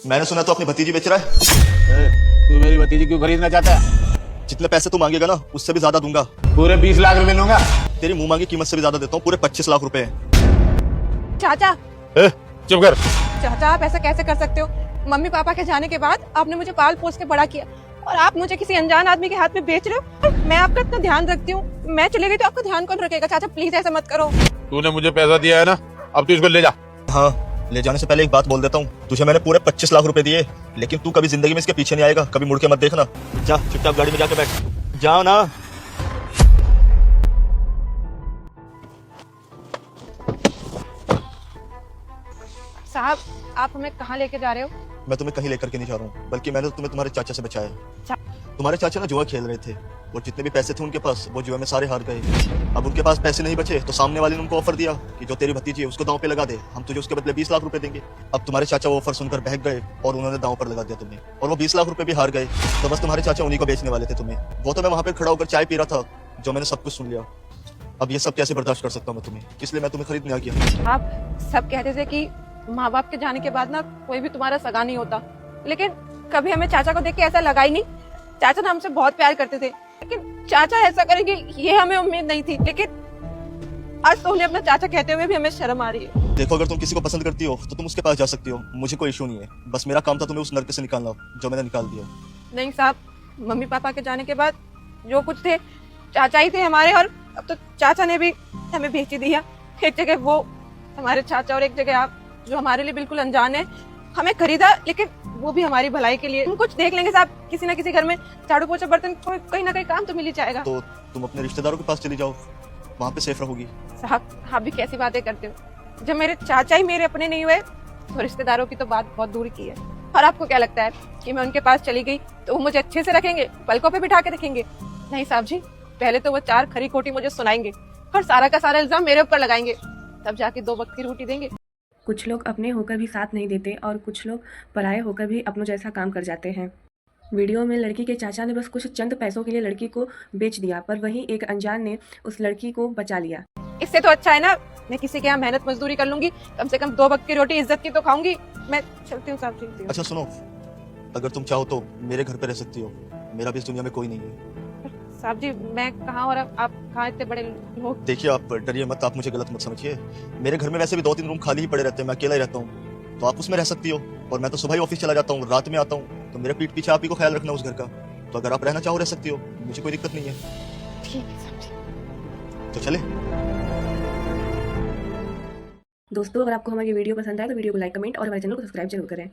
मैंने सुना तो अपनी भतीजी बेच रहा है। तू मेरी भतीजी क्यों खरीदना चाहता है? जितने पैसे तू मांगेगा ना उससे भी ज्यादा दूंगा। पूरे 20 लाख रुपए लूंगा। तेरी मुंह मांगी कीमत से भी ज्यादा देता हूँ, पूरे 25 लाख रुपए। चाचा, चुप कर। चाचा आप ऐसा कैसे कर सकते हो? मम्मी पापा के जाने के बाद आपने मुझे पाल पोस के बड़ा किया और आप मुझे किसी अनजान आदमी के हाथ में बेच रहे हो। मैं आपका इतना ध्यान रखती हूँ, मैं चली गई तो आपका ध्यान कौन रखेगा? चाचा प्लीज ऐसा मत करो। तूने मुझे पैसा दिया है ना, अब तू इसको ले जा। हाँ, ले जाने से पहले एक बात बोल देता हूँ, तुझे मैंने पूरे 25 लाख रुपए दिए, लेकिन तू कभी जिंदगी में इसके पीछे नहीं आएगा, कभी मुड़ के मत देखना। जा चुपचाप गाड़ी में जाके बैठ, जाओ ना। साहब आप हमें कहाँ लेके जा रहे हो? मैं तुम्हें कहीं लेकर के नहीं जा रहा हूँ, बल्कि मैंने तुम्हें तुम्हारे चाचा से बचाया। तुम्हारे चाचा ना जुआ खेल रहे थे और जितने भी पैसे थे उनके पास वो जुए में सारे हार गए। अब उनके पास पैसे नहीं बचे तो सामने वाले ने उनको ऑफर दिया कि जो तेरी भतीजी है उसको दांव पे लगा दे, हम तुझे उसके बदले 20 लाख रुपए देंगे। अब तुम्हारे चाचा वो ऑफर सुनकर बहक गए और उन्होंने दांव पर लगा दिया तुम्हें, और वो 20 लाख रुपए भी हार गए। तो बस तुम्हारे चाचा उन्हीं को बेचने वाले थे तुम्हें। वो तो मैं वहां पे खड़ा होकर चाय पी रहा था, जो मैंने सब कुछ सुन लिया। अब ये सब कैसे बर्दाश्त कर सकता हूँ मैं तुम्हें, इसलिए मैं तुम्हें खरीदने आ गया। आप सब कहते थे कि माँ बाप के जाने के बाद ना कोई भी तुम्हारा सगा नहीं होता, लेकिन कभी हमें चाचा को देख के ऐसा लगा ही नहीं। चाचा ना हमसे बहुत प्यार करते थे, लेकिन चाचा ऐसा करेंगे ये हमें उम्मीद नहीं थी। लेकिन आज तो उन्हें अपना चाचा कहते हुए भी हमें शर्म आ रही है। देखो, अगर तुम किसी को पसंद करती हो तो तुम उसके पास जा सकती हो, मुझे कोई इशू नहीं है। बस मेरा काम था तुम्हें उस नरक से निकालना, जो मैंने निकाल दिया। नहीं साहब, मम्मी पापा के जाने के बाद जो कुछ थे चाचा ही थे हमारे, और अब तो चाचा ने भी हमें भेज ही दिया। एक जगह वो हमारे चाचा और एक जगह आप, जो हमारे लिए बिल्कुल अनजान है। हमें खरीदा लेकिन वो भी हमारी भलाई के लिए। हम कुछ देख लेंगे साहब, किसी ना किसी घर में झाड़ू पोछा बर्तन कहीं ना कहीं काम तो मिल ही जाएगा। तो तुम अपने रिश्तेदारों के पास चली जाओ, वहाँ पे सेफ रहोगी। साहब आप भी कैसी बातें करते हो? जब मेरे चाचा ही मेरे अपने नहीं हुए तो रिश्तेदारों की तो बात बहुत दूर की है। और आपको क्या लगता है कि मैं उनके पास चली गई तो वो मुझे अच्छे से रखेंगे, पलकों पे बिठा के रखेंगे? नहीं साहब जी, पहले तो वो 4 खरी खोटी मुझे सुनाएंगे और सारा का सारा इल्जाम मेरे ऊपर लगाएंगे, तब जाके 2 वक्त की रोटी देंगे। कुछ लोग अपने होकर भी साथ नहीं देते और कुछ लोग पराये होकर भी अपनों जैसा काम कर जाते हैं। वीडियो में लड़की के चाचा ने बस कुछ चंद पैसों के लिए लड़की को बेच दिया, पर वहीं एक अनजान ने उस लड़की को बचा लिया। इससे तो अच्छा है ना मैं किसी के यहाँ मेहनत मजदूरी कर लूंगी, कम से कम 2 वक्त की रोटी इज्जत की तो खाऊंगी। मैं चलती हूँ साहब जी। अच्छा सुनो, अगर तुम चाहो तो मेरे घर पे रह सकती हो, मेरा भी इस दुनिया में कोई नहीं है। साहब जी मैं कहाँ और आप कहाँ? इतने बड़े लोग। देखिए आप डरिए मत, आप मुझे गलत मत समझिए। मेरे घर में वैसे भी 2-3 रूम खाली ही पड़े रहते हैं, मैं अकेला ही रहता हूँ, तो आप उसमें रह सकती हो। और मैं तो सुबह ही ऑफिस चला जाता हूँ, रात में आता हूँ, तो मेरे पीठ पीछे आप ही को ख्याल रखना उस घर का। तो अगर आप रहना चाहो रह सकती हो, मुझे कोई दिक्कत नहीं है। ठीक है साहब जी। तो चले। दोस्तों, अगर आपको हमारी वीडियो पसंद आए तो वीडियो को लाइक, कमेंट और हमारे चैनल को सब्सक्राइब जरूर करें।